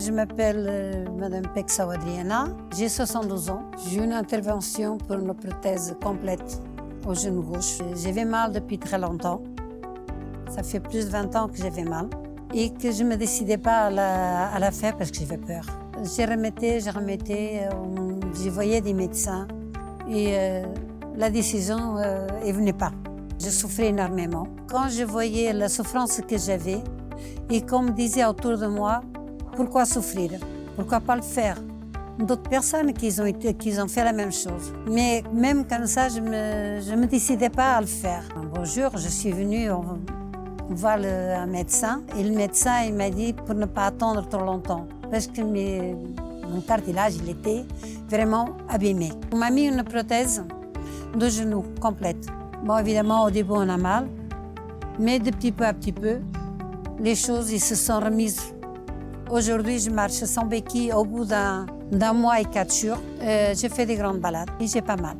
Je m'appelle Madame Peksaw Adriana, j'ai 72 ans. J'ai eu une intervention pour une prothèse complète au genou gauche. J'avais mal depuis très longtemps. Ça fait plus de 20 ans que j'avais mal et que je ne me décidais pas à la faire parce que j'avais peur. Je remettais, je voyais des médecins et la décision ne venait pas. Je souffrais énormément. Quand je voyais la souffrance que j'avais et qu'on me disait autour de moi, pourquoi souffrir? Pourquoi pas le faire? D'autres personnes qui ont fait la même chose. Mais même comme ça, je me décidais pas à le faire. Un beau jour, je suis venue voir un médecin et le médecin il m'a dit pour ne pas attendre trop longtemps parce que mon cartilage il était vraiment abîmé. On m'a mis une prothèse de genou complète. Bon, évidemment, au début, on a mal, mais de petit peu à petit peu, les choses ils se sont remises. Aujourd'hui, je marche sans béquille au bout d'un mois et 4 jours. J'ai fait des grandes balades et j'ai pas mal.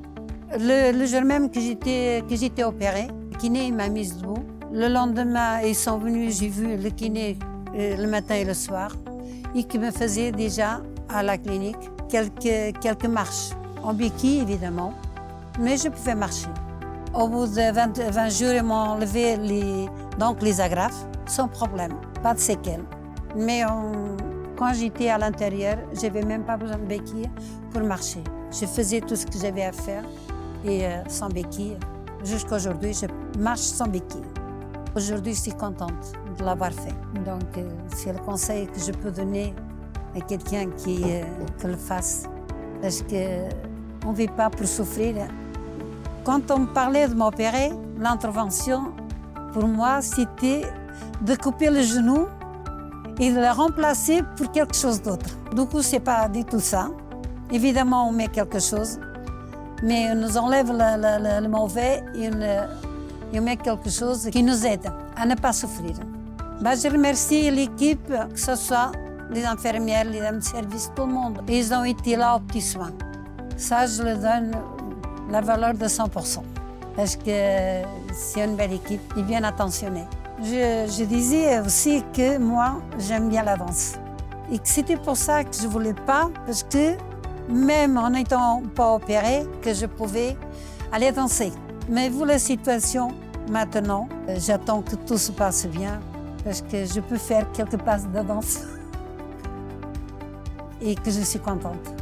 Le jour même que j'étais opérée, le kiné m'a mise debout. Le lendemain, ils sont venus, j'ai vu le kiné le matin et le soir et qui me faisait déjà à la clinique quelques marches. En béquille, évidemment, mais je pouvais marcher. Au bout de 20 jours, ils m'ont enlevé les agrafes sans problème, pas de séquelles. Mais quand j'étais à l'intérieur, je n'avais même pas besoin de béquille pour marcher. Je faisais tout ce que j'avais à faire et sans béquille. Jusqu'à aujourd'hui, je marche sans béquille. Aujourd'hui, je suis contente de l'avoir fait. Donc, c'est le conseil que je peux donner à quelqu'un qui le fasse. Parce qu'on ne vit pas pour souffrir. Quand on me parlait de m'opérer, l'intervention, pour moi, c'était de couper le genou et de le remplacer pour quelque chose d'autre. Du coup, ce n'est pas du tout ça. Évidemment, on met quelque chose, mais on nous enlève le mauvais et on met quelque chose qui nous aide à ne pas souffrir. Je remercie l'équipe, que ce soit les infirmières, les dames de service, tout le monde. Ils ont été là aux petits soins. Ça, je le donne la valeur de 100%. Parce que c'est une belle équipe, ils bien attentionnés. Je disais aussi que moi, j'aime bien la danse. Et que c'était pour ça que je ne voulais pas, parce que même en n'étant pas opérée, que je pouvais aller danser. Mais vu la situation maintenant, j'attends que tout se passe bien, parce que je peux faire quelques passes de danse et que je suis contente.